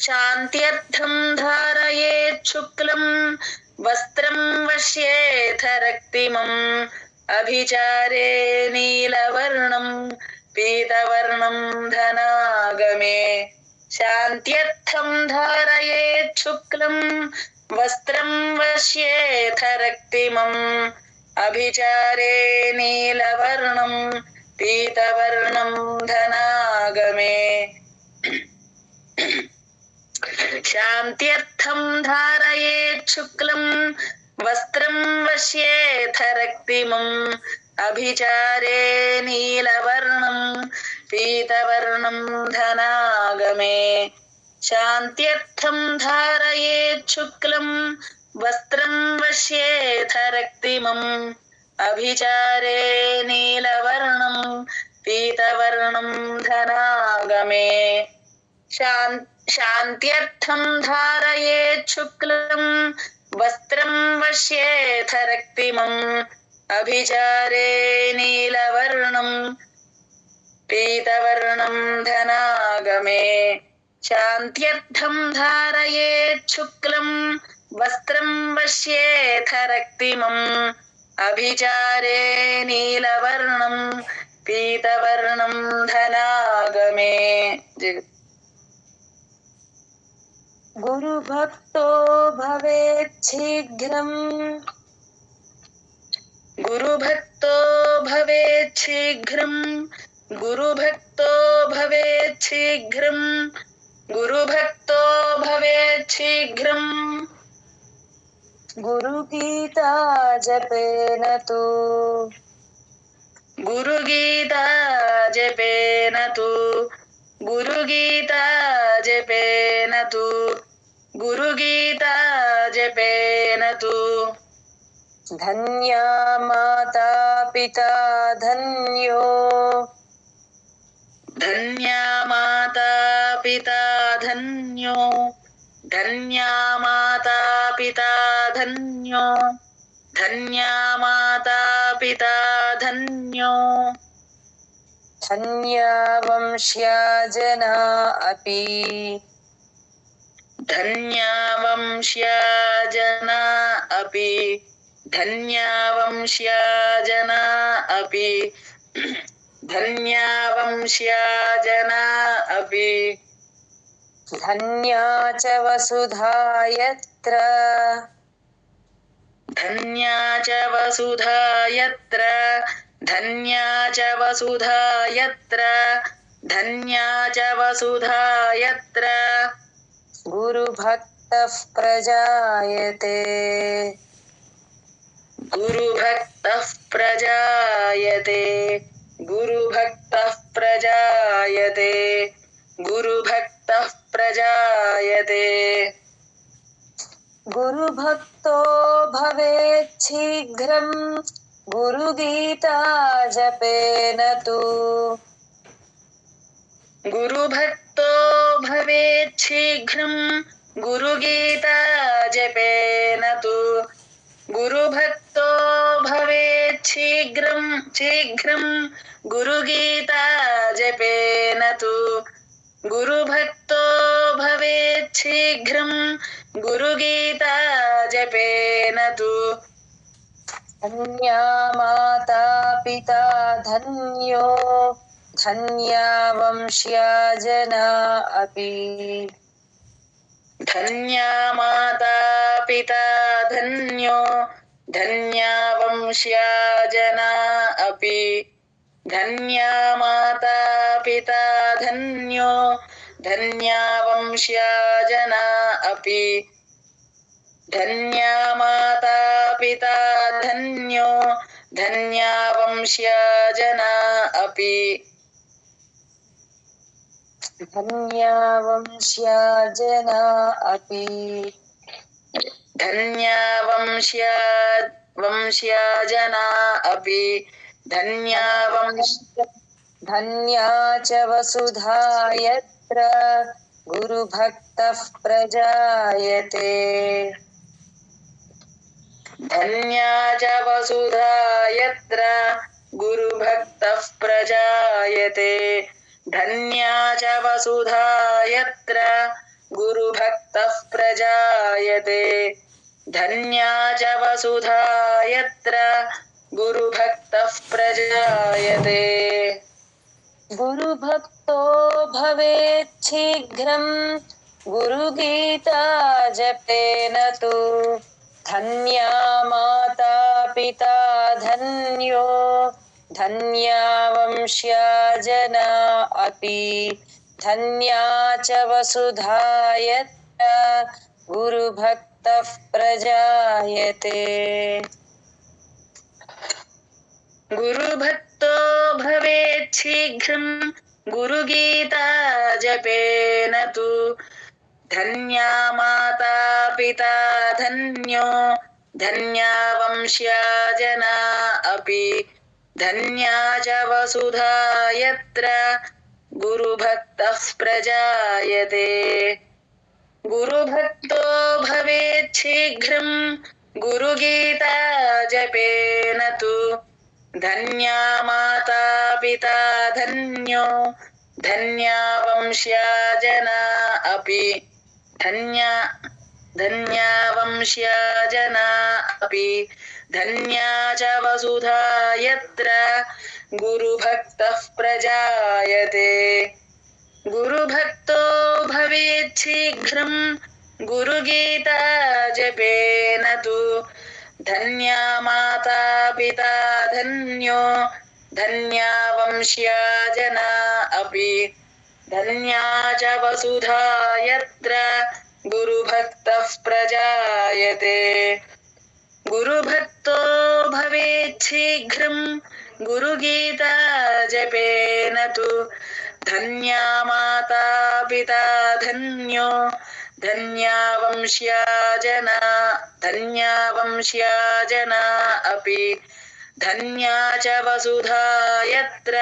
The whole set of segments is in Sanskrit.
शान्त्यर्थं धारयेत् शुक्लं वस्त्रं वश्येथ रक्तिमम् अभिचारे नीलवर्णं पीतवर्णं धनागमे शान्त्यर्थं धारयेत् शुक्लं वस्त्रं वश्येथ रक्तिमम् अभिचारे नीलवर्णं पीतवर्णं धनागमे शान्त्यर्थं धारयेत् शुक्लं वस्त्रं वश्येथ रक्तिमम् अभिचारे नीलवर्णं पीतवर्णं धनागमे शान्त्यर्थं धारयेत् शुक्लं वस्त्रं वश्येथ रक्तिमम् अभिचारे नीलवर्णं पीतवर्णं धनागमे शान्त्यर्थं धारयेत् शुक्लं वस्त्रं वश्येथ रक्तिमम् अभिचारे नीलवर्णं पीतवर्णं धनागमे शान्त्यर्थं धारयेत् शुक्लं वस्त्रं वश्येथ रक्तिमम् अभिचारे नीलवर्णं पीतवर्णं धनागमे गुरुभक्तो भवेत् शीघ्रम् गुरुभक्तो भवेत् शीघ्रम् गुरुभक्तो भवेत् शीघ्रम् गुरुभक्तो भवेत् शीघ्रम् गुरुगीता जपेन तु गुरुगीता जपेन तु गुरुगीता जपेन तु गुरुगीता जपेन तु धन्या माता पिता धन्यो धन्या माता पिता धन्यो धन्या माता पिता धन्यो धन्या माता पिता धन्यो धन्या वंश्या जना अपि धन्या वंश्या जना अपि धन्या वंश्या जना अपि धन्या वंश्या जना अपि धन्या च वसुधा यत्र धन्या च वसुधा यत्र धन्या च वसुधा यत्र धन्या च वसुधा यत्र गुरुभक्तः प्रजायते गुरुभक्तः प्रजायते गुरुभक्तः प्रजायते गुरुभक्तः प्रजायते गुरुभक्तो भवेत् शीघ्रम् गुरुगीता जपेन तु गुरुभक्तो भवेत् शीघ्रम् गुरुगीता जपेन तु गुरुभक्तो भवेत् शीघ्रम् गुरुगीता जपेन तु गुरुभक्तो भवेत् शीघ्रम् गुरुगीता जपेन तु धन्या माता पिता धन्यो धन्या वंश्या जना अपि धन्या माता पिता धन्यो धन्या वंश्या जना अपि धन्या माता पिता धन्यो धन्या वंश्या जना अपि धन्या माता पिता धन्यो धन्या वंश्या जना अपि धन्या वंश्या जना अपि धन्या वंश्या जना अपि धन्या धन्या च वसुधा यत्र गुरुभक्तः प्रजायते धन्या च वसुधा यत्र गुरुभक्तः प्रजायते धन्या च वसुधा यत्र गुरुभक्तः प्रजायते धन्या च वसुधा यत्र गुरुभक्तः प्रजायते गुरुभक्तो भवेत् शीघ्रं गुरुगीता जपेन तु धन्या माता पिता धन्यो धन्या वंश्या जना अपि धन्या च वसुधा यत्र गुरुभक्तः प्रजायते गुरुभक्तो भवेत् शीघ्रं गुरुगीता जपेन तु धन्या माता पिता धन्यो धन्या वंश्या जना अपि धन्या च वसुधा यत्र गुरुभक्तः प्रजायते गुरुभक्तो भवेत् शीघ्रं गुरुगीता जपेन तु धन्या माता पिता धन्यो धन्या वंश्या जना अपि धन्या वंश्या जना अपि धन्या च वसुधा यत्र गुरुभक्तः प्रजायते गुरुभक्तो भवेत् शीघ्रं गुरुगीता जपेन तु धन्या माता पिता धन्यो धन्या वंश्या जना अपि धन्या च वसुधा यत्र गुरुभक्तः प्रजायते गुरुभक्तो भवेत् शीघ्रं गुरुगीता जपेन तु धन्या माता पिता धन्यो धन्या वंश्या जना अपि धन्या च वसुधा यत्र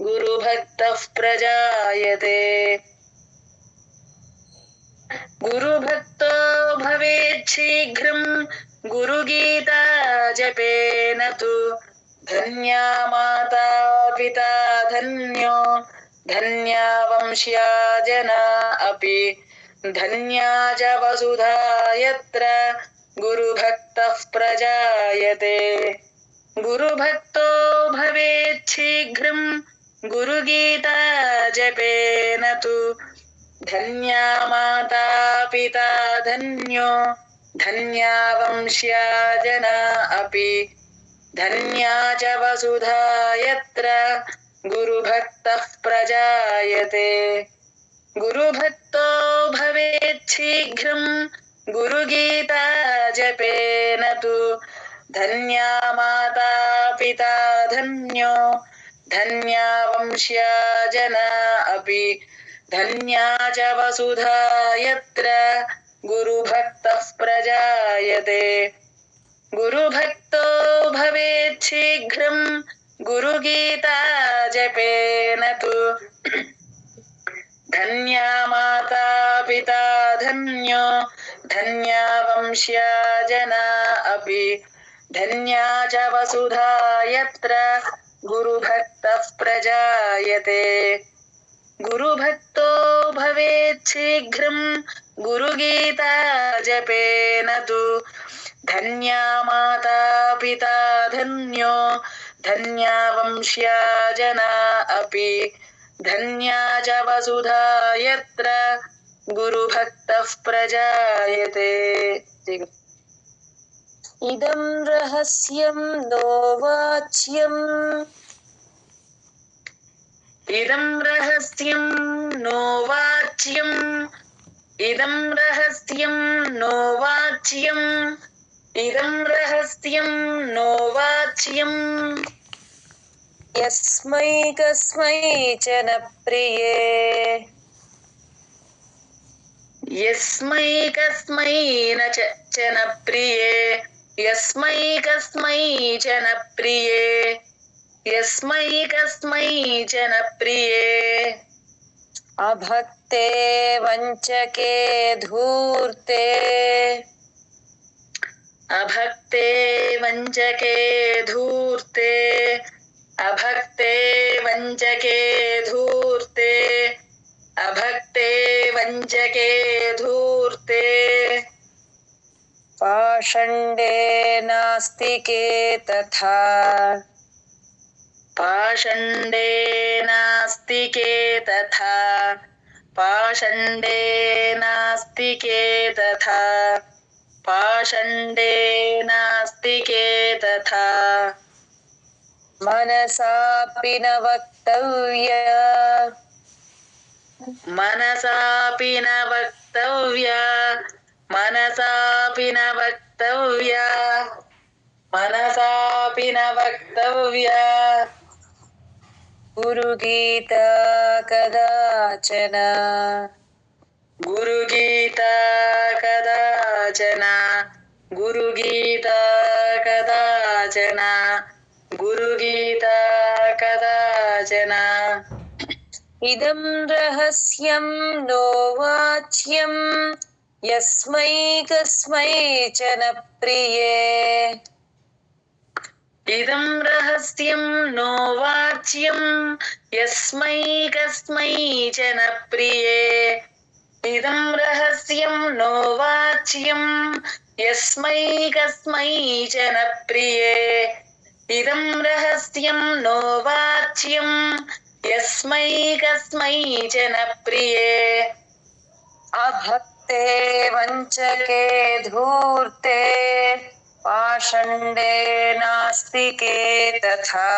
गुरुभक्तः प्रजायते गुरुभक्तो भवेत् शीघ्रं गुरुगीता जपेन तु धन्या माता पिता धन्यो धन्या वंश्या जना अपि धन्या च वसुधा यत्र गुरुभक्तः प्रजायते गुरुभक्तो भवेत् शीघ्रं गुरुगीता जपेन तु धन्या माता पिता धन्यो धन्या वंश्या जना अपि धन्या च वसुधा यत्र गुरुभक्तः प्रजायते गुरुभक्तो भवेत् शीघ्रं गुरुगीता जपेन तु धन्या माता पिता धन्यो धन्या वंश्या जना अपि धन्या च वसुधा यत्र गुरुभक्तः प्रजायते गुरुभक्तो भवेत् शीघ्रं गुरुगीता जपेन तु धन्या माता पिता धन्यो धन्या वंश्या जना अपि धन्या च वसुधा यत्र गुरुभक्तः प्रजायते गुरुभक्तो भवेत् शीघ्रं गुरुगीता जपेन तु धन्या माता पिता धन्यो धन्या वंश्या जना अपि धन्या च वसुधा यत्र गुरुभक्तः प्रजायते इदं रहस्यं नो वाच्यम् इदं रहस्यं नो वाच्यम् इदं रहस्यं नो वाच्यम् इदं रहस्यं नो वाच्यम् यस्मै कस्मैचन प्रिये यस्मै कस्मै च न प्रिये यस्मै कस्मै च न प्रिये यस्मै कस्मै च न प्रिये अभक्ते वञ्चके धूर्ते अभक्ते वञ्चके धूर्ते अभक्ते वञ्चके धूर्ते अभक्ते वञ्चके धूर्ते पाषण्डे नास्तिके तथा पाषण्डे नास्तिके तथा पाषण्डे नास्तिके तथा पाषण्डे नास्तिके तथा मनसापि न वक्तव्य मनसापि न वक्तव्या मनसापि न वक्तव्या मनसापि न वक्तव्या गुरुगीता कदाचन गुरुगीता कदाचन गुरुगीता कदाचन गुरुगीता कदाचन इदं रहस्यं नो वाच्यं यस्मै कस्मैचन प्रिये इदं रहस्यं नो वाच्यं यस्मै कस्मैचन प्रिये इदं रहस्यं नो वाच्यं यस्मै कस्मैचन प्रिये इदं रहस्यं नो वाच्यं यस्मै कस्मैचन प्रिये अभक्ते वञ्चके धूर्ते पाषण्डे नास्तिके तथा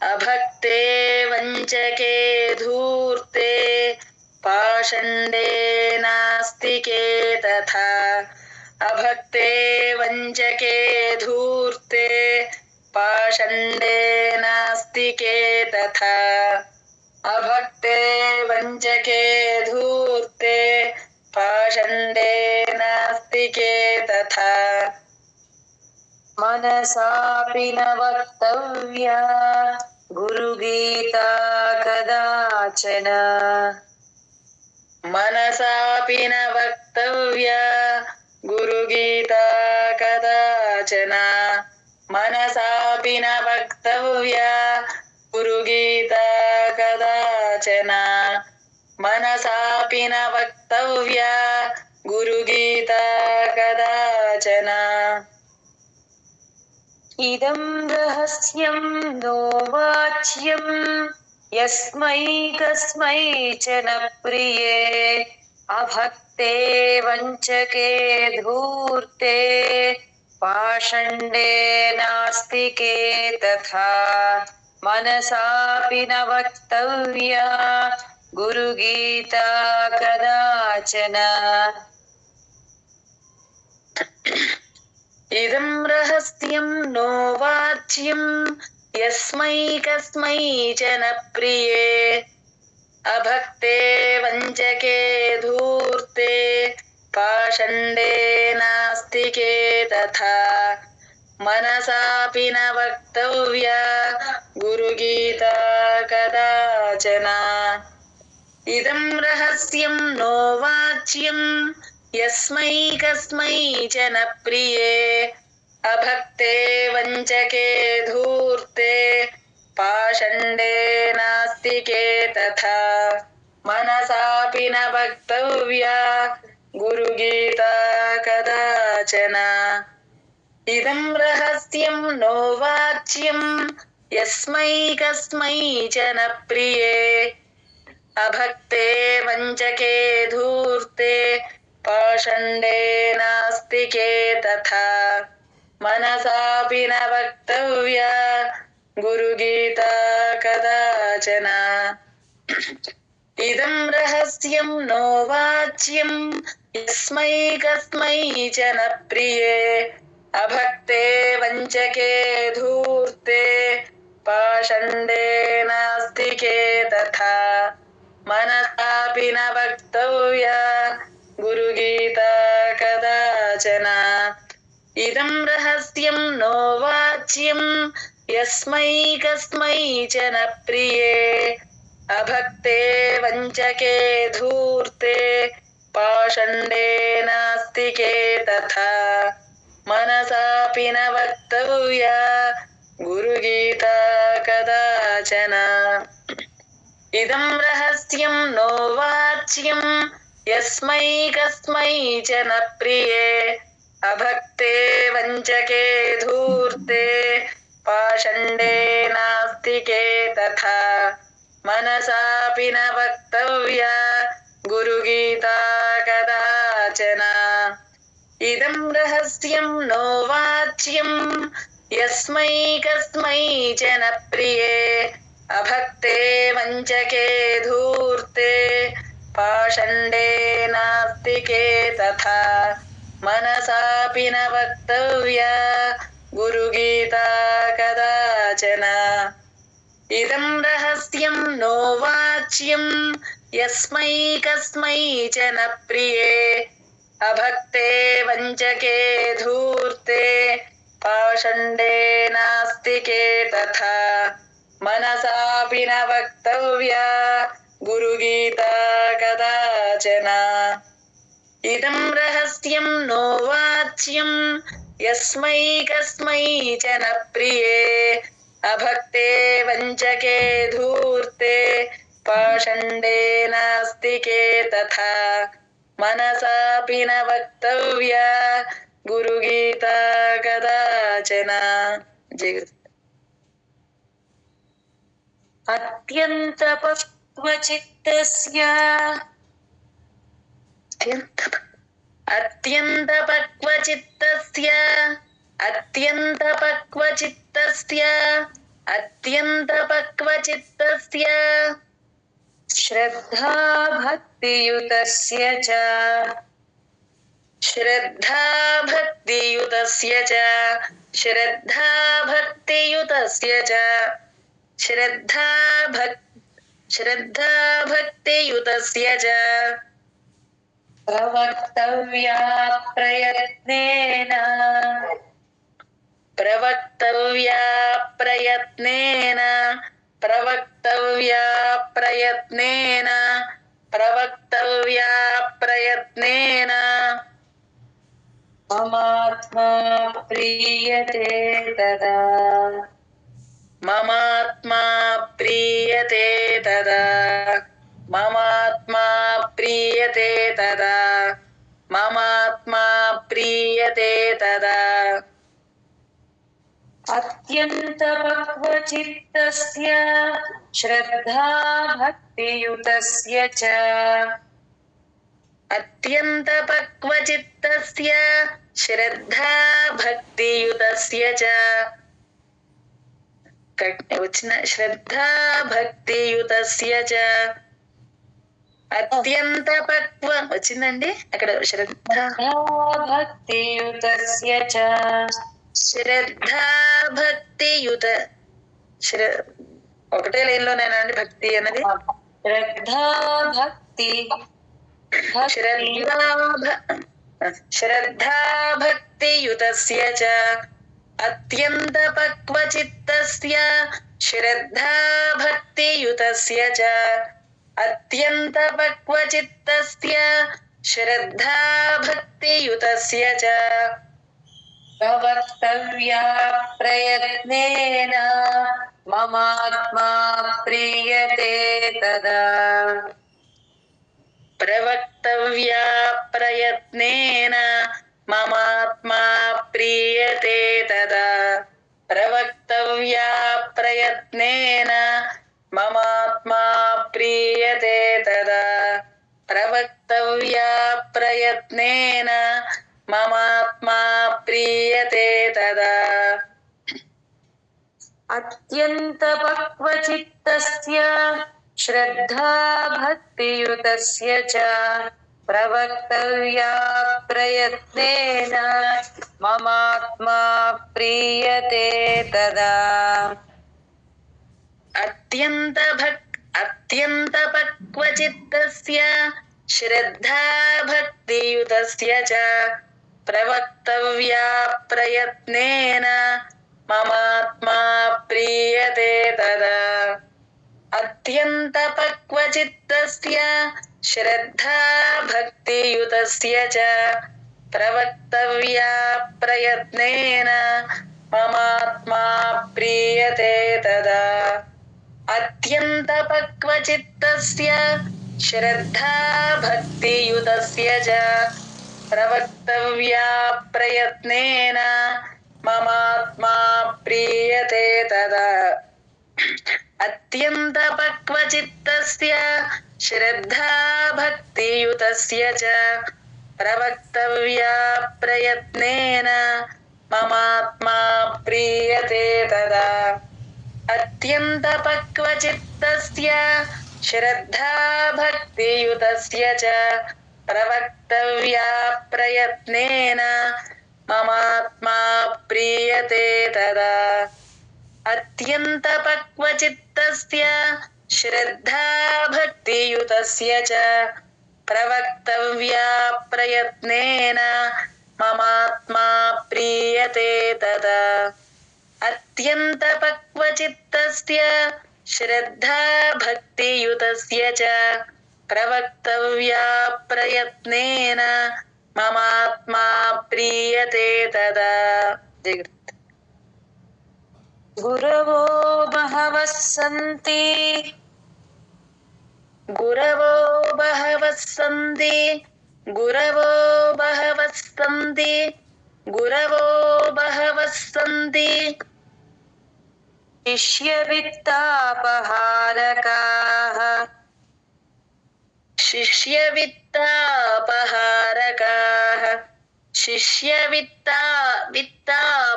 अभक्ते वञ्चके धूर्ते पाषण्डे नास्तिके तथा अभक्ते वञ्चके धूर्ते पाषण्डे नास्तिके तथा अभक्ते वञ्चके धूर्ते पाषण्डे नास्तिके तथा मनसापि न वक्तव्या गुरुगीता कदाचन मनसापि न वक्तव्या गुरुगीता कदाचन मनसापि न वक्तव्या गुरुगीता कदाचन मनसापि न वक्तव्या गुरुगीता कदाचन इदं रहस्यं नो वाच्यं यस्मै कस्मैचन प्रिये अभक्ते वञ्चके धूर्ते पाषण्डे नास्तिके तथा मनसापि न वक्तव्या गुरुगीता कदाचन इदं रहस्यं नो वाच्यं यस्मै कस्मैचन प्रिये अभक्ते वञ्चके धूर्ते पाषण्डे नास्तिके तथा मनसापि न वक्तव्या गुरुगीता कदाचन इदं रहस्यं नो वाच्यं यस्मै कस्मैचन प्रिये अभक्ते वञ्चके धूर्ते पाषण्डे नास्तिके तथा मनसापि न वक्तव्या गुरुगीता कदाचन इदं रहस्यं नो वाच्यं यस्मै कस्मैचन प्रिये अभक्ते वञ्चके धूर्ते पाषण्डे नास्तिके तथा मनसापि न वक्तव्या गुरुगीता कदाचन इदं रहस्यं नो वाच्यं यस्मै कस्मैचन प्रिये अभक्ते वञ्चके धूर्ते पाषण्डे नास्तिके तथा मनसापि न वक्तव्या गुरुगीता कदाचन इदं रहस्यं नो वाच्यं यस्मै कस्मैचन प्रिये अभक्ते वञ्चके धूर्ते पाषण्डे नास्तिके तथा मनसापि न वक्तव्या गुरुगीता कदाचन इदं रहस्यं नो वाच्यं यस्मै कस्मै च न प्रिये अभक्ते वञ्चके धूर्ते पाषण्डे नास्तिके तथा मनसापि न वक्तव्या गुरुगीता कदाचन इदं रहस्यं नो वाच्यं यस्मै कस्मै च न प्रिये अभक्ते वञ्चके धूर्ते पाषण्डे नास्तिके तथा मनसापि न वक्तव्या गुरुगीता कदाचन इदं रहस्यं नो वाच्यं यस्मै कस्मै च न प्रिये अभक्ते वञ्चके धूर्ते पाषण्डे नास्तिके तथा मनसापि न वक्तव्या गुरुगीता कदाचन इदं रहस्यं नो वाच्यं यस्मै कस्मै च न प्रिये अभक्ते वञ्चके धूर्ते पाषण्डे नास्तिके तथा मनसापि न वक्तव्या गुरुगीता कदाचन अत्यन्तपक्वचित्तस्य अत्यन्तपक्वचित्तस्य श्रद्धा भक्तियुतस्य च प्रवक्तव्या प्रयत्नेन ममात्मा प्रीयते तदा ममात्मा प्रीयते तदा अत्यन्तपक्वचित्तस्य श्रद्धा भक्तियुतस्य च వచ్చిన శ్రద్ధా భక్తియుతస్య చ అత్యంత పక్వ వచ్చిందండి అక్కడ శ్రద్ధా భక్తియుతస్య చ ఒకటే లైన్ లోనేనా అండి భక్తి అన్నది శ్రద్ధా భక్తియుతస్య చ అత్యంత పక్వచిత్తస్య శ్రద్ధా భక్తియుతస్య చ అత్యంత పక్వచిత్తస్య శ్రద్ధా భక్తియుతస్య చ ప్రవక్తవ్యా ప్రయత్నేన మమాత్మా ప్రీయతే తదా ప్రవక్తవ్యా ప్రయత్నేన మమాత్మా ప్రీయతే తదా ప్రవక్తవ్యా ప్రయత్నేన మమాత్మా ప్రీయతే తదా ప్రవక్తవ్యా ప్రయత్నేన మమాత్మా ప్రీయతే తదా అత్యంతపక్వచిత్తస్య శ్రద్ధా భక్తియుతస్య చ ప్రవక్తవ్యా ప్రయత్నేన మమాత్మా ప్రీయతే తదా అత్యంతపక్వచిత్తస్య శ్రద్ధా భక్తియుతస్య చ ప్రవక్తవ్యా ప్రయత్నేన మమాత్మా ప్రీయతే తదా అత్యంతపక్వచిత్తస్య శ్రద్ధా భక్తియుతస్య చ ప్రవక్తవ్యా ప్రయత్నేన ममात्मा प्रीयते तदा अत्यन्तपक्वचित्तस्य श्रद्धा भक्तियुतस्य च प्रवक्तव्या प्रयत्नेन ममात्मा प्रीयते तदा अत्यन्तपक्वचित्तस्य श्रद्धा भक्तियुतस्य च प्रवक्तव्या प्रयत्नेन ममात्मा प्रीयते तदा अत्यन्तपक्वचित्तस्य श्रद्धा भक्तियुतस्य च प्रवक्तव्या प्रयत्नेन ममात्मा प्रीयते तदा अत्यन्तपक्वचित्तस्य श्रद्धा भक्तियुतस्य च प्रवक्तव्या प्रयत्नेन ममात्मा प्रीयते तदा अत्यन्तपक्वचित्तस्य श्रद्धा भक्तियुतस्य च प्रवक्तव्या प्रयत्नेन ममात्मा प्रीयते तदा गुरवो बहवः सन्ति गुरवो बहवः सन्ति गुरवो बहवः सन्ति गुरवो बहवः सन्ति शिष्यवित्तापहारकाः शिष्यवित्तापहारकाः वित्तापहारकाः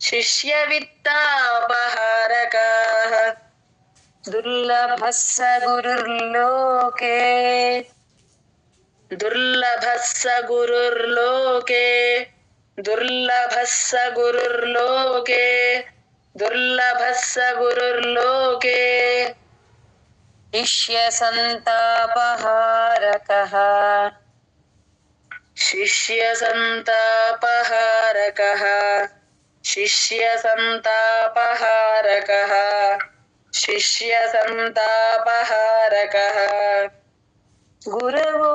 शिष्यवित्तापहारकाः दुर्लभः स गुरुर्लोके दुर्लभः स गुरुर्लोके दुर्लभः स गुरुर्लोके दुर्लभः स गुरुर्लोके शिष्यसन्तापहारकः शिष्यसन्तापहारकः शिष्यसन्तापहारकः शिष्यसन्तापहारकः गुरवो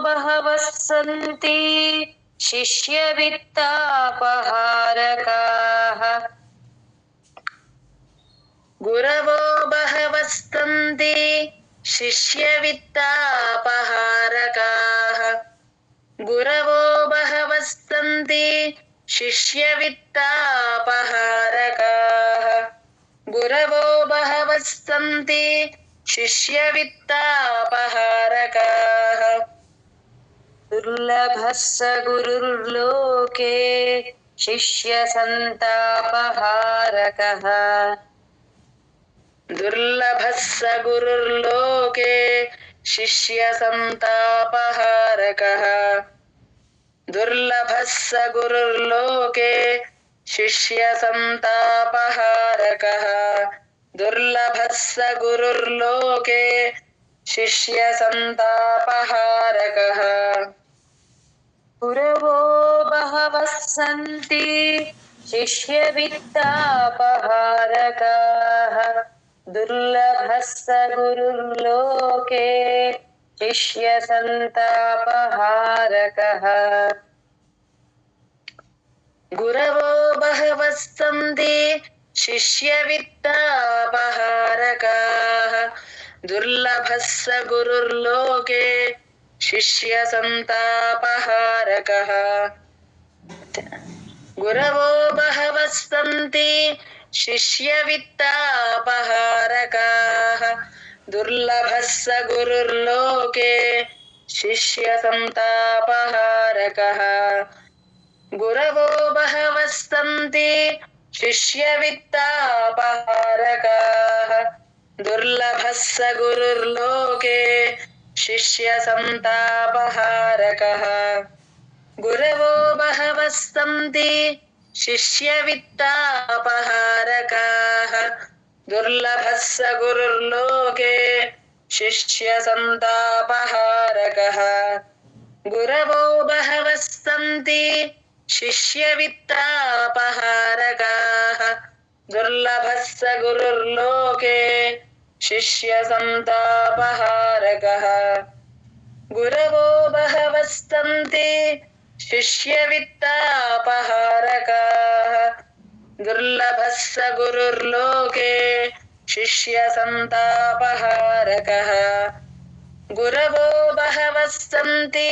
बहवः सन्ति शिष्यवित्तापहारकाः गुरवो बहवः सन्ति शिष्यवित्तापहारकाः गुरवो बहवः सन्ति शिष्यवित्तापहारकाः गुरवो बहवः सन्ति शिष्यवित्तापहारकाः दुर्लभः स गुरुर्लोके शिष्यसन्तापहारकः दुर्लभः स गुरुर्लोके शिष्यसन्तापहारकः दुर्लभः स गुरुर्लोके शिष्यसन्तापहारकः दुर्लभः स गुरुर्लोके शिष्यसन्तापहारकः गुरवो बहवः सन्ति शिष्यवित्तापहारकाः दुर्लभः स गुरुर्लोके शिष्यसन्तापहारकः गुरवो बहवः सन्ति शिष्यवित्तापहारकाः दुर्लभः स गुरुर्लोके शिष्यसन्तापहारकः गुरवो बहवः सन्ति शिष्यवित्तापहारकाः दुर्लभः स गुरुर्लोके शिष्यसन्तापहारकः गुरवो बहवः सन्ति शिष्यवित्तापहारकाः दुर्लभः स गुरुर्लोके शिष्यसन्तापहारकः गुरवो बहवः सन्ति शिष्यवित्तापहारकाः दुर्लभः स गुरुर्लोके शिष्यसन्तापहारकः गुरवो बहवः सन्ति शिष्यवित्तापहारकाः दुर्लभः स गुरुर्लोके शिष्यसन्तापहारकः गुरवो बहवः सन्ति शिष्यवित्तापहारकाः दुर्लभः स गुरुर्लोके शिष्यसन्तापहारकः गुरवो बहवः सन्ति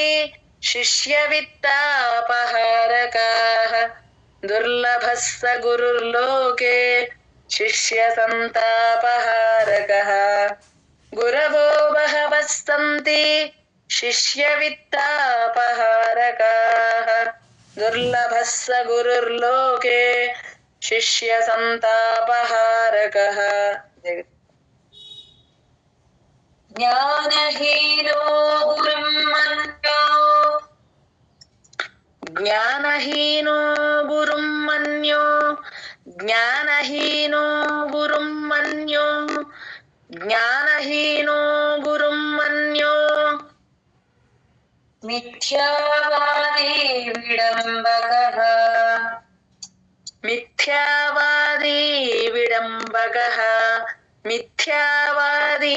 शिष्यवित्तापहारकाः दुर्लभः स गुरुर्लोके शिष्यसन्तापहारकः गुरवो बहवः सन्ति शिष्यवित्तापहारकाः दुर्लभः स गुरुर्लोके शिष्यसन्तापहारकः ज्ञानहीनो गुरुं मन्यो ज्ञानहीनो गुरुं मन्यो ज्ञानहीनो गुरुं मन्यो ज्ञानहीनो गुरुं मन्यो मिथ्यावादी विडम्बकः मिथ्यावादी विडम्बकः मिथ्यावादी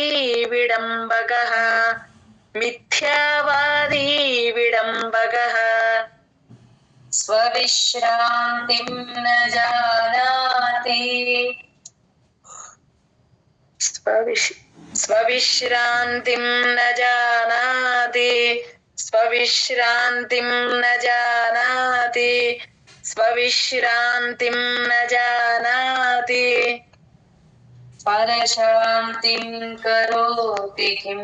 विडम्बकः मिथ्यावादी विडम्बकः स्वविश्रान्तिं न जानाति स्वविश्रान्तिं न जानाति स्वविश्रान्तिं न जानाति स्वविश्रान्तिं न जानाति परशान्तिं करोति किम्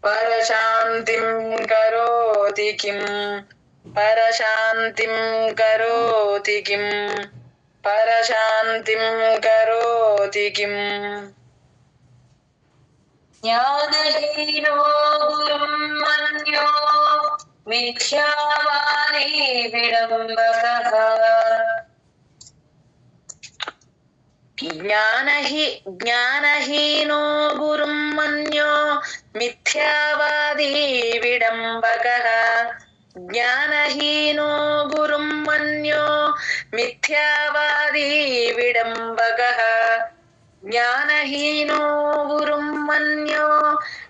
परशान्तिं करोति किम् परशान्तिं करोति किम् परशान्तिं करोति किम् ज्ञानहीनो गुरुं मन्यो मिथ्यावादी विडम्बकः ज्ञानहीनो गुरुं मन्यो मिथ्यावादी विडम्बकः ज्ञानहीनो गुरुं मन्यो मिथ्यावादी विडम्बकः ज्ञानहीनो गुरुं मन्यो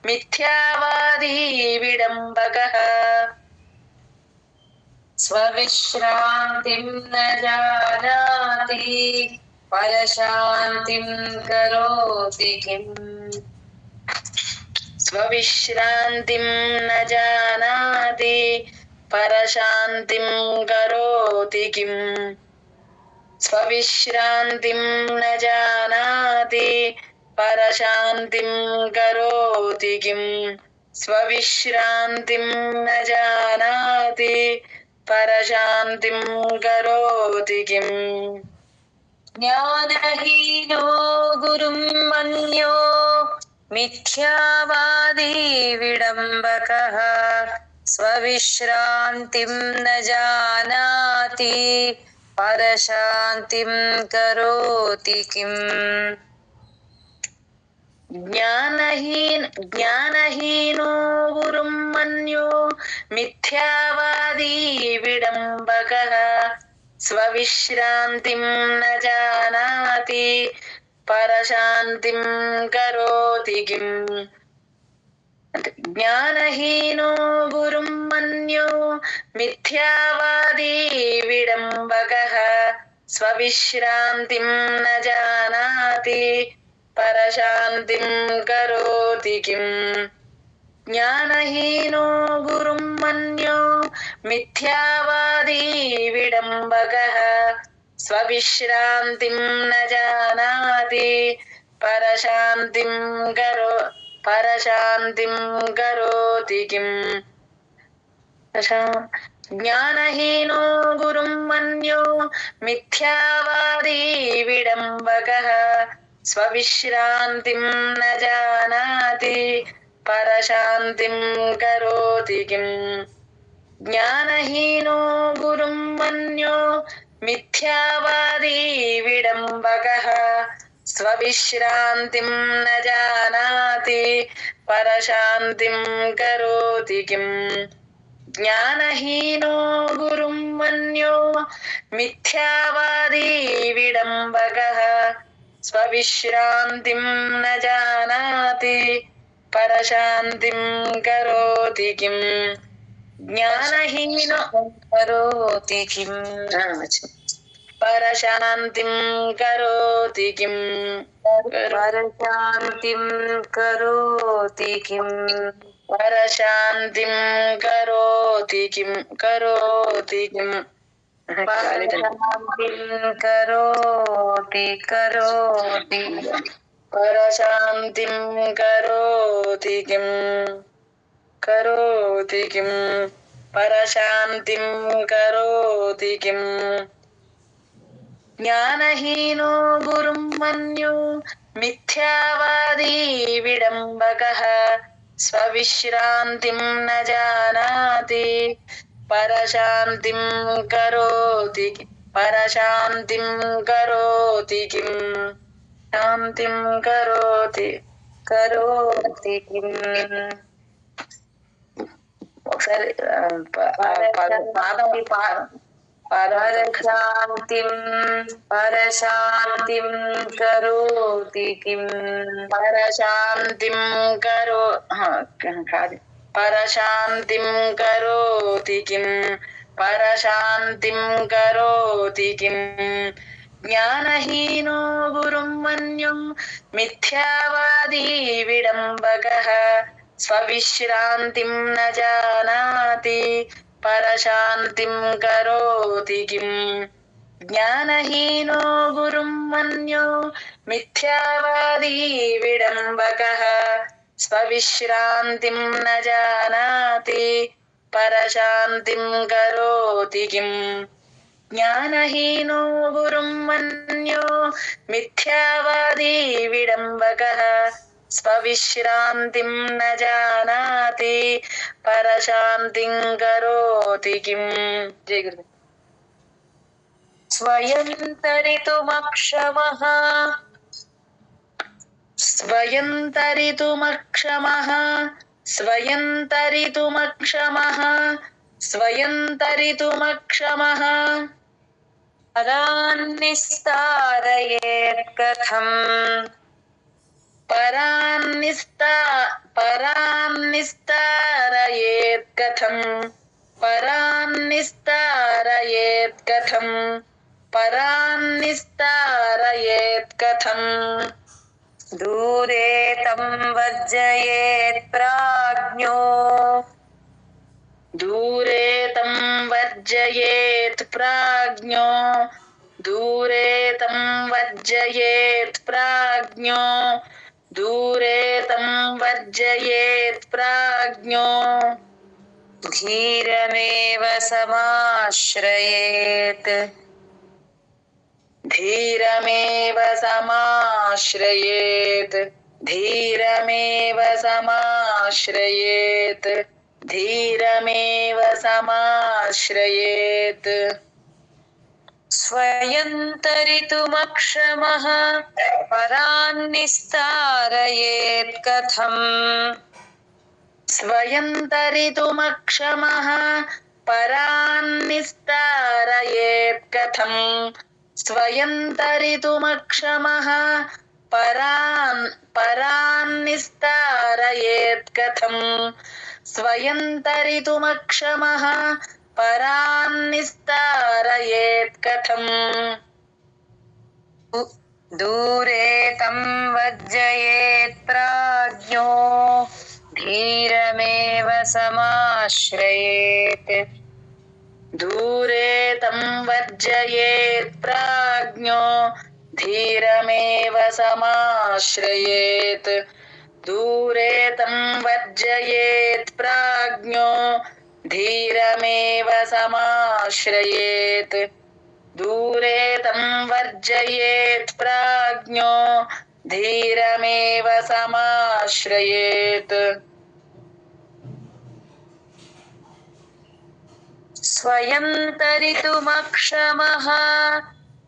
मिथ्यावादी विडम्बकः स्वविश्रान्तिं न जानाति परशान्तिं करोति किम् स्वविश्रान्तिं न जानाति परशान्तिं करोति किम् स्वविश्रान्तिं न जानाति परशान्तिं करोति किम् स्वविश्रान्तिं न जानाति परशान्तिं करोति किम् ज्ञानहीनो गुरुं मन्यो मिथ्यावादी विडम्बकः स्वविश्रान्तिं न जानाति परशान्तिं करोति किम् ज्ञानहीनो गुरुं मन्यो मिथ्यावादी विडम्बकः स्वविश्रान्तिं न जानाति परशान्तिं करोति किम् ज्ञानहीनो गुरुं मन्यो मिथ्यावादी विडम्बकः स्वविश्रान्तिं न जानाति परशान्तिं करोति किम् ज्ञानहीनो गुरुं मन्यो मिथ्यावादी विडम्बकः स्वविश्रान्तिं न जानाति परशान्तिं करोति किम् ज्ञानहीनो गुरुं मन्यो मिथ्यावादी विडम्बकः स्वविश्रान्तिं न जानाति परशान्तिं करोति किम् ज्ञानहीनो गुरुं मन्यो मिथ्यावादी विडम्बकः स्वविश्रान्तिं न जानाति परशान्तिं करोति किम् ज्ञानहीनो गुरुं मन्यो मिथ्यावादी विडम्बकः स्वविश्रान्तिं न जानाति परशान्तिं करोति किम् జ్ఞానహీనో కరోతి కిం పరశాంతిం కరోతి కిం పరశాంతిం కరోతి కిం పరశాంతిం కరోతి కిం పరశాంతిం కరోతి కరోతి పరశాంతిం కరోతి కిం పరశాంతిం కరోతి కిం జ్ఞానహీనో గురుం మన్యు మిథ్యావాదీ విడంబకః స్వవిశ్రాంతిం న జానాతి పరశాంతిం కరోతి కిం శాంతిం కరోతి కిం ఒకసారి పరశాంతిం కరోతి కిం పరశాంతిం కరోతి కిం జ్ఞానహీనో గురుం మన్యుం మిథ్యావాదీ విడంబకః స్వవిశ్రాంతిం న జానాతి పరశాంతిం కరోతి కిం జ్ఞానహీనో గురుం మన్యు మిథ్యావాదీ విడంబకః స్వవిశ్రాంతిం న జానాతి పరశాంతిం కరోతి కిం జ్ఞానహీనో గురుం మన్యో మిథ్యావాదీ విడంబకః స్వవిశ్రాంతిం న జానాతి పరశాంతిం కరోతి కిం. జై గురు. స్వయం తరితుమక్షమః స్వయం తరితుమక్షమః పరాన్నిస్తారయేత్ కథం పరాన్నిస్తారయేత్ కథం దూరే తం వర్జయేత్ ప్రాజ్ఞో దూరే తం వర్జయేత్ ప్రాజ్ఞో ధీరమేవ సమాశ్రయేత్ ధీరమేవ సమాశ్రయేత్ స్వయం తరితుమక్షమః పరాన్నిస్తారయేత్ కథం స్వయం తరితుమక్షమః పరాన్నిస్తారయేత్ కథం దూరే తం వర్జయేత్ ప్రాజ్ఞో ధీరమేవ సమాశ్రయేత్ దూరే తం వర్జయేత్ ప్రాజ్ఞో ధీరమేవ సమాశ్రయేత్ స్వయం తరితుమక్షమః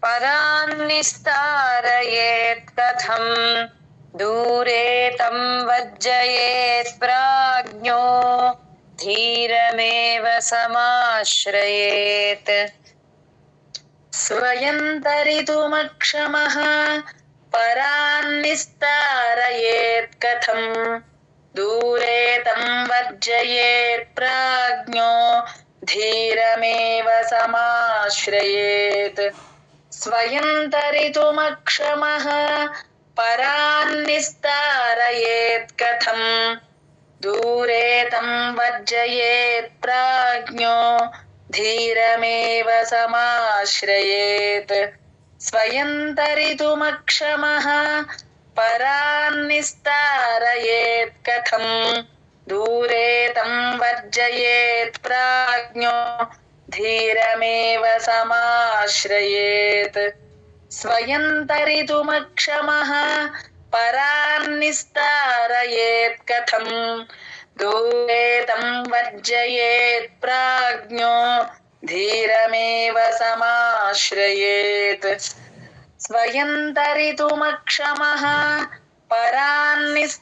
పరాన్నిస్తారయేత్ కథం దూరే తం వర్జయేత్ ప్రాజ్ఞో ధీరమేవ సమాశ్రయేత్ స్వయం తరితుమక్షమః పరాన్నిస్తారయేత్ కథం दूरे तं वर्जयेत् प्राज्ञो धीरमेव समाश्रयेत् स्वयं तरितुमक्षमः परान्निस्तारयेत् कथम् दूरे तं वर्जयेत् प्राज्ञो धीरमेव समाश्रयेत् स्वयं तरितुमक्षमः परान्निस्तारयेत् कथम् दूरे तं वर्जयेत् प्राज्ञो धीरमेव समाश्रयेत् स्वयं तरितुमक्षमः परान्निस्तारयेत् कथम् दूरे तं वर्जयेत् प्राज्ञो धीरमेव समाश्रयेत् स्वयं तरितुमक्षमः परान्निस्तारयेत्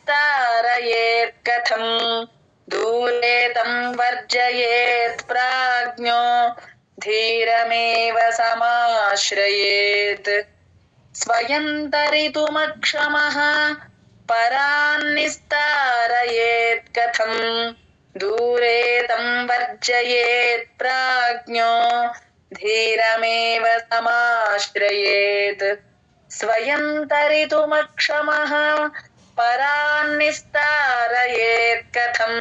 कथम् दूरे तं वर्जयेत् प्राज्ञो धीरमेव समाश्रयेत् स्वयं तरितुमक्षमः परान्निस्तारयेत् कथम् दूरे तं वर्जयेत् प्राज्ञो धीरमेव समाश्रयेत् स्वयं तरितुमक्षमः परान्निस्तारयेत् कथम्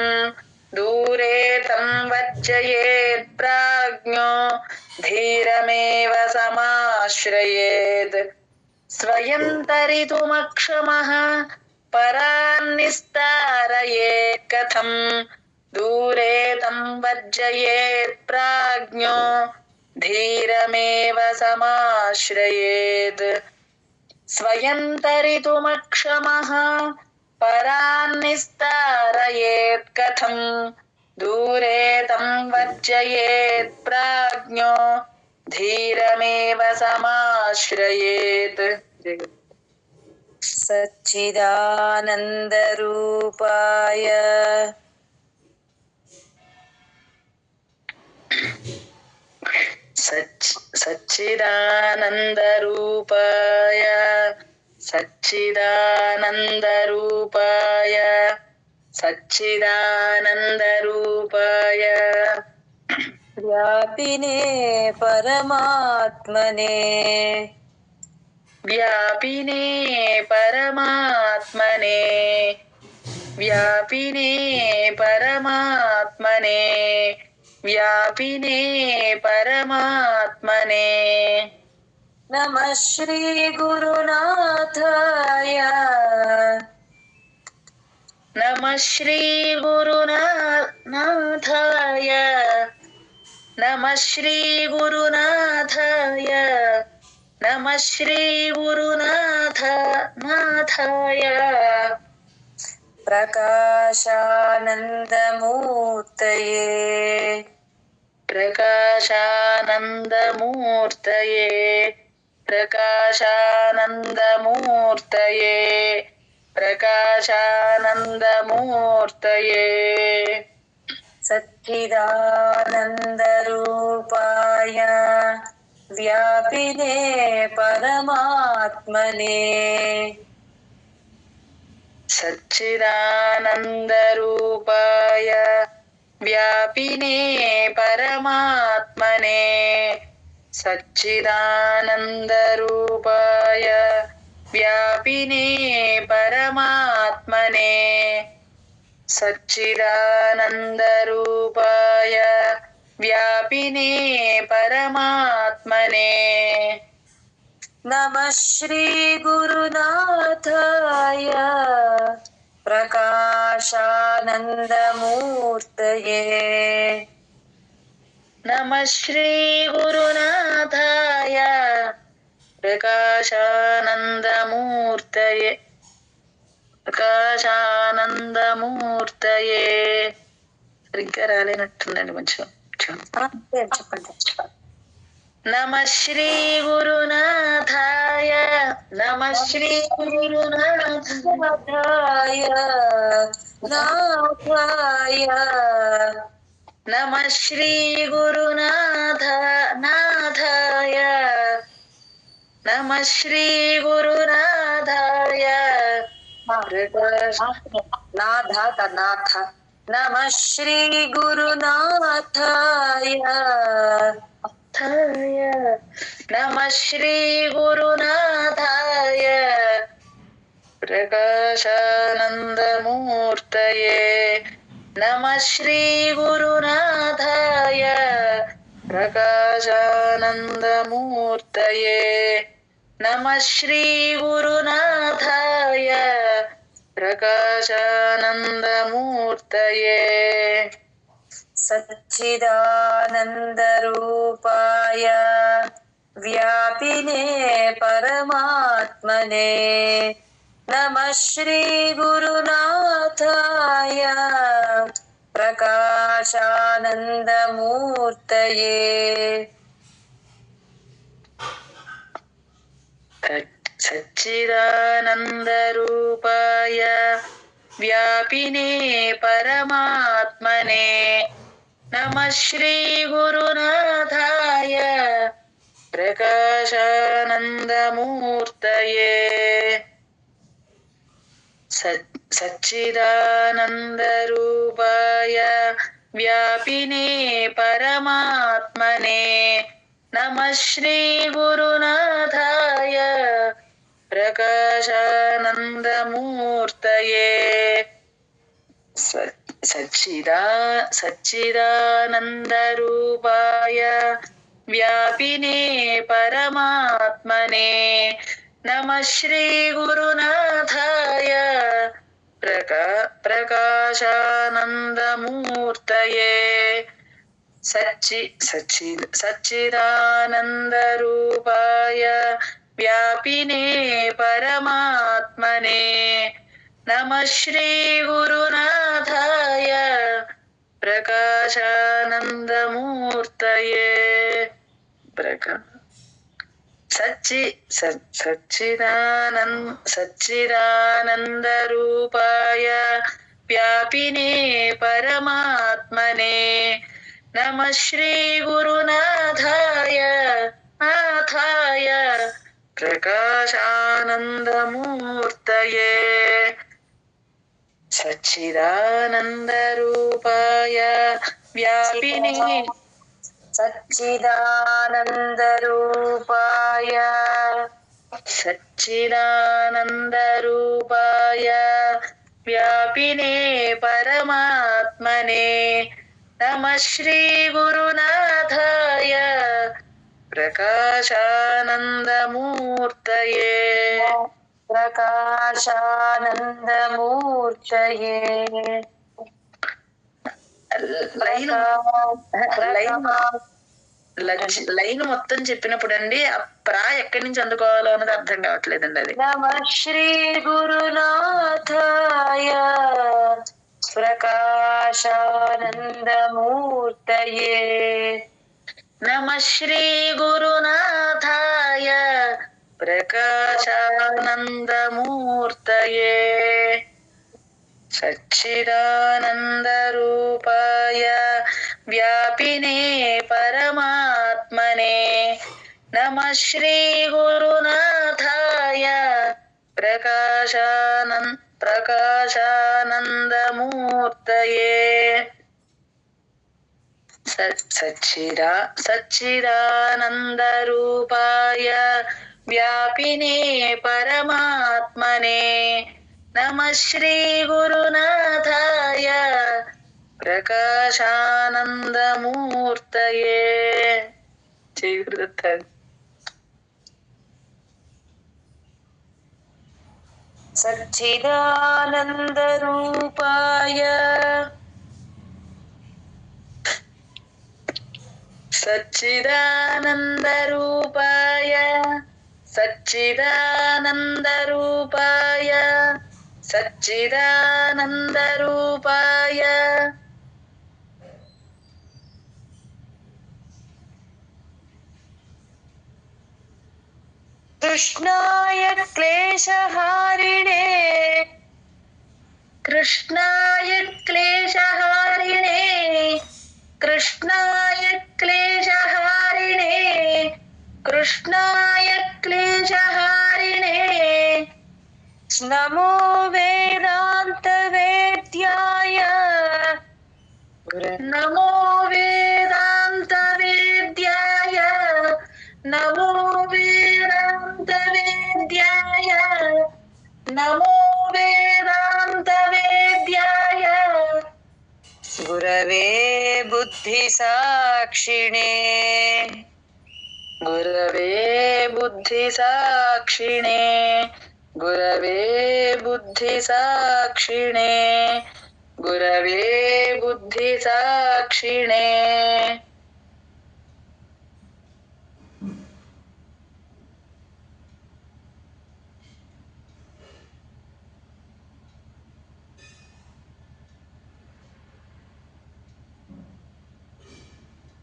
दूरे तं वर्जयेत् प्राज्ञो धीरमेव समाश्रयेत् स्वयं तरितुमक्षमः परान्निस्तारयेत् कथम् दूरे तं वर्जयेत् प्राज्ञो धीरमेव समाश्रयेत् स्वयं तरितुमक्षमः परान्निस्तारयेत् कथम् दूरे तं वर्जयेत् प्राज्ञो धीरमेव समाश्रयेत् सच्चिदानन्दरूपाय सच्चिदानन्दरूपाय सच्चिदानन्दरूपाय सच्चिदानन्दरूपाय व्यापिने परमात्मने व्यापिने परमात्मने व्यापिने परमात्मने व्यापिने परमात्मने नमः श्रीगुरुनाथाय नमः श्रीगुरुनाथाय नमः श्रीगुरुनाथाय नमः श्रीगुरुनाथाय प्रकाशानन्दमूर्तये प्रकाशानन्दमूर्तये प्रकाशानन्दमूर्तये प्रकाशानन्दमूर्तये सच्चिदानन्दरूपाय व्यापिने परमात्मने सच्चिदानन्दरूपाय व्यापिने परमात्मने सच्चिदानन्दरूपाय व्यापिने परमात्मने सच्चिदानन्दरूपाय व्यापिने परमात्मने नमः श्रीगुरुनाथाय प्रकाशानन्दमूर्तये नमः श्रीगुरुनाथाय प्रकाशानन्दमूर्तये ప్రకాశానందమూర్తయే సరిగ్గా రాలేనట్టుందండి కొంచెం చెప్పండి నమః శ్రీ గురునాథాయ నమః శ్రీ గురునాథాయ నాథాయ నమః శ్రీ గురునాథాయ నమః శ్రీ గురునాథాయ नाथ नाथ नमः श्री गुरुनाथाय नमः श्री गुरुनाथाय प्रकाशानन्दमूर्तये नमः श्री गुरुनाथाय प्रकाशानन्दमूर्तये नमः श्री गुरुनाथाय प्रकाशानन्दमूर्तये सच्चिदानन्दरूपाय व्यापिने परमात्मने नमः श्री गुरुनाथाय प्रकाशानन्दमूर्तये सच्चिदानन्दरूपाय व्यापिने परमात्मने नमः श्री गुरुनाथाय प्रकाशानन्दमूर्तये सच्चिदानन्दरूपाय व्यापिने परमात्मने नमः श्री गुरुनाथाय प्रकाशानन्दमूर्तये सच्चिदानन्दरूपाय व्यापिने परमात्मने नमः श्री गुरुनाथाय प्रकाशानन्दमूर्तये सच्चिदानन्दरूपाय व्यापिने परमात्मने नमः श्री गुरुनाथाय प्रकाशानन्दमूर्तये सच्चिदानन्दरूपाय व्यापिने परमात्मने नमः श्री गुरुनाथाय प्रकाशानन्दमूर्तये सच्चिदानन्दरूपाय व्यापिने सच्चिदानन्दरूपाय व्यापिने परमात्मने नमः श्री गुरुनाथाय प्रकाशानन्दमूर्तये प्रकाशानन्दमूर्तये లైన్ మొత్తం చెప్పినప్పుడు అండి ఆ ప్రా ఎక్కడి నుంచి అందుకోవాలో అన్నది అర్థం కావట్లేదండి. అది నమః శ్రీ గురునాథాయ ప్రకాశానందమూర్తయే నమః శ్రీ గురునాథాయ ప్రకాశానందమూర్తయే సచ్చిదానందరూపాయ వ్యాపినే పరమాత్మనే నమః శ్రీ గురునాథాయ ప్రకాశానందమూర్తయే సచ్చిదానందరూపాయ వ్యాపినే పరమాత్మనే నమః శ్రీ గురునాథాయ ప్రకాశానందమూర్తయే. సచ్చిదానందరూపాయ సచ్చిదానందరూపాయ సచ్చిదానందరూపాయ సచ్చిదానందరూపాయ కృష్ణాయ క్లేశహారిణే కృష్ణాయ క్లేశహారిణే కృష్ణాయ క్లేశహారిణే కృష్ణాయ క్లేశహారిణే నమో వేదాంత వేద్యాయ నమో వేదాంత వేద్యాయ నమో వేదాంత వేద్యాయ నమో వేదాంత వేద్యాయ గురవే బుద్ధి సాక్షిణే గురవే బుద్ధి సాక్షిణే గురవే బుద్ధి సాక్షిణే గురవే బుద్ధి సాక్షిణే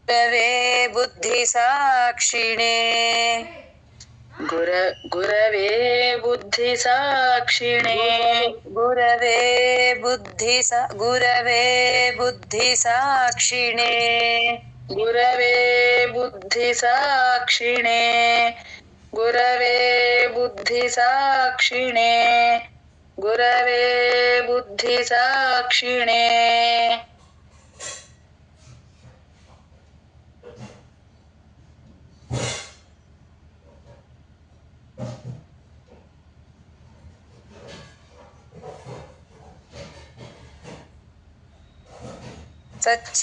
గురవే బుద్ధి సాక్షిణే గురవే బుద్ధి సాక్షిణే గురవే బుద్ధి గురవే బుద్ధి సాక్షిణే గురవే బుద్ధి సాక్షిణే గురవే బుద్ధి సాక్షిణే గురవే బుద్ధి సాక్షిణే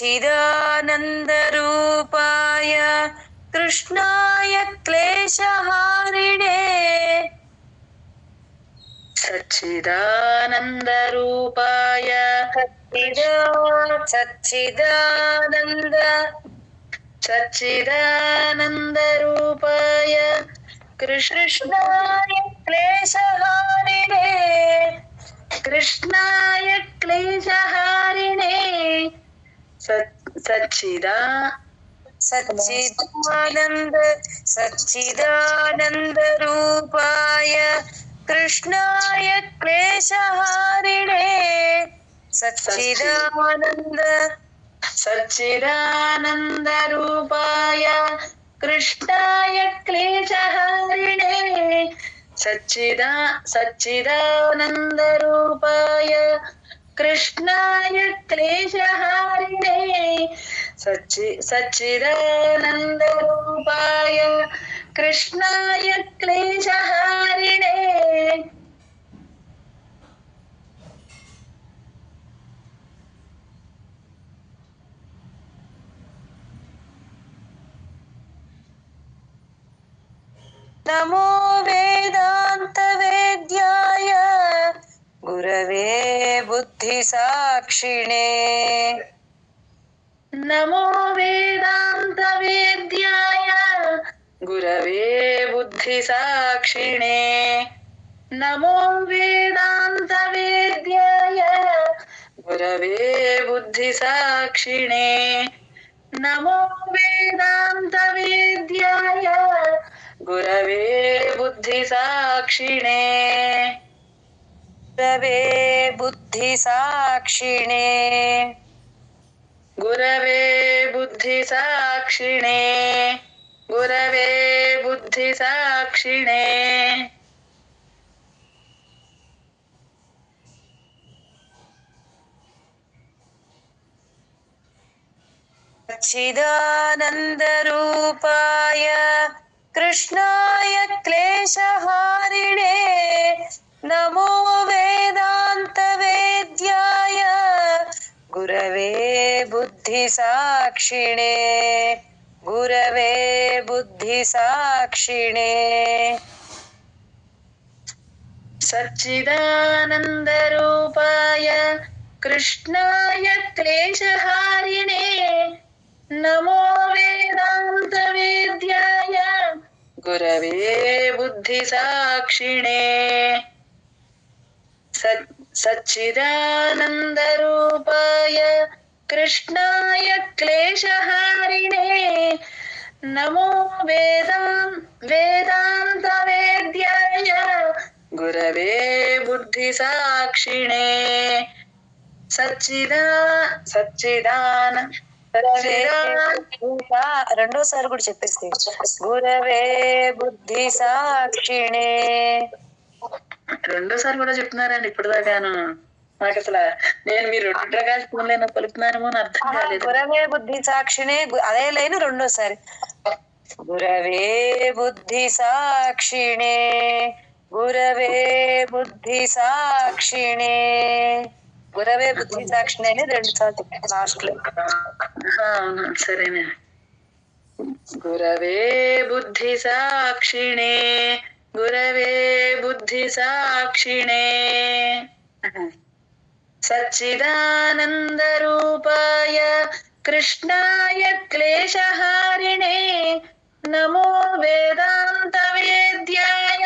సచ్చిదానంద రూపాయ కృష్ణాయ క్లేశహారిణే సచ్చిదానంద రూపాయ సచ్చిదానంద సచ్చిదానంద రూపాయ కృష్ణాయ క్లేశహారిణే కృష్ణాయ క్లేశహారిణే సచ్చిదానంద రూపాయ కృష్ణాయ క్లేశహారిణే సచ్చిదానంద రూపాయ కృష్ణాయ క్లేశహారిణే సచ్చిదానంద రూపాయ కృష్ణాయ క్లేశహారిణే సచ్చిదానంద రూపాయ కృష్ణాయ క్లేశహారిణే నమో వేదాంత వేద్యాయ గురవే బుద్ధి సాక్షిణే నమో వేదాంత వేద్యాయ గురవే బుద్ధి సాక్షిణే నమో వేదాంత వేద్యాయ గురవే బుద్ధి సాక్షిణే నమో వేదాంత వేద్యాయ గురవే బుద్ధి సాక్షిణే గురవే బుద్ధి సాక్షిణే గురవే బుద్ధి సాక్షిణే గురవే బుద్ధి సాక్షిణే సచ్చిదానంద రూపాయ కృష్ణాయ క్లేశహారిణే నమో వేదాంత వేద్యాయ గురవే బుద్ధి సాక్షిణే గురవే బుద్ధి సాక్షిణే సచ్చిదానంద రూపాయ కృష్ణాయ క్లేశహారిణే నమో వేదాంత వేద్యాయ గురవే బుద్ధి సాక్షిణే సచ్చిదానంద రూపాయ కృష్ణాయ క్లేశహారిణే నమో వేదాంత వేద్యాయ గురవే బుద్ధి సాక్షిణే రెండోసారి కూడా చెప్పేసి గురవే బుద్ధి సాక్షిణే రెండోసారి కూడా చెప్తున్నారండి ఇప్పటిదాకాను. నాకు అసలు నేను మీరు రుద్రకాశ పూలైనా పలుకుతున్నానేమో అని అర్థం కాలేదు. గురవే బుద్ధి సాక్షిణే అదే లేను రెండోసారి. గురవే బుద్ధి సాక్షిణే గురవే బుద్ధి సాక్షిణే గురవే బుద్ధి సాక్షిణి అని 2 సార్లు లాస్ట్ లో. అవును సరేనే. గురవే బుద్ధి సాక్షిణే గురవే బుద్ధి సాక్షిణే సచ్చిదానంద రూపాయ కృష్ణాయ క్లేశహారిణే నమో వేదాంత వేద్యాయ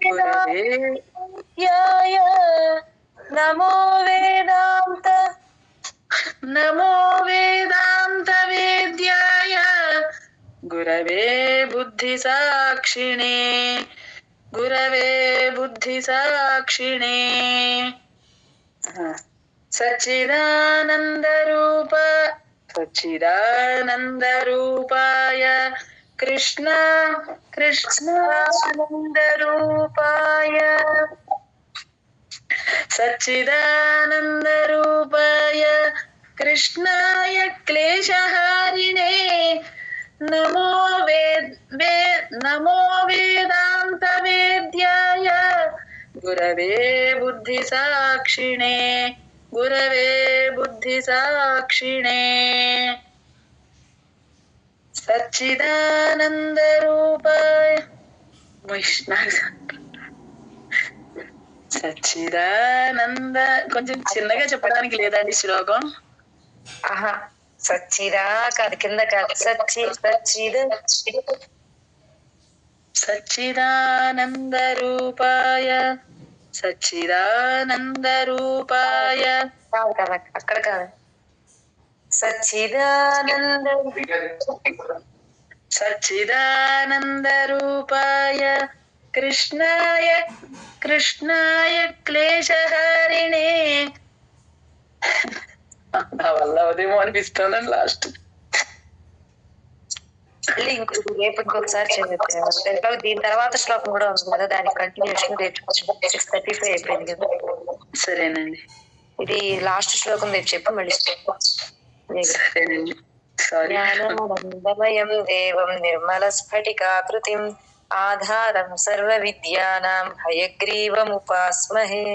గురవే యాయ నమో వేదాంత నమో వేదాంత వేద్యాయ గురవే బుద్ధి సాక్షిణే గురవే బుద్ధి సాక్షిణే సచ్చిదానంద రూపాయ కృష్ణానంద రూపాయ సచ్చిదానంద రూపాయ కృష్ణాయ క్లేశహారిణే నమో వేదాంత వేద్యాయ గురవే బుద్ధి సాక్షిణే గురవే బుద్ధి సాక్షిణే సచ్చిదానంద రూపాయ సచ్చిదానంద. కొంచెం చిన్నగా చెప్పడానికి లేదండి శ్లోకం? ఆహా సచ్చిదా కాదు, కింద కాదు. సచ్చిదానంద రూపాయ సచ్చిదానంద రూపాయ కాదు కదా, అక్కడ కాదు. సచ్చిదానంద రూపాయ కృష్ణాయ క్లేశహారిణే. నా వల్ల ఉదయం అనిపిస్తుందండి లాస్ట్. రేపు ఇంకొకసారి చదువుతాను. దీని తర్వాత శ్లోకం కూడా ఉంది కదా, దాని కంటిన్యూషన్ 6:35 అయిపోయింది కదా. సరేనండి. ఇది లాస్ట్ శ్లోకం రేపు చెప్పి మళ్ళీ. సరేనండి. జ్ఞానానందమయం దేవం నిర్మల స్ఫటికాకృతిం ఆధారం సర్వ విద్యానాం హయగ్రీవముపాస్మహే.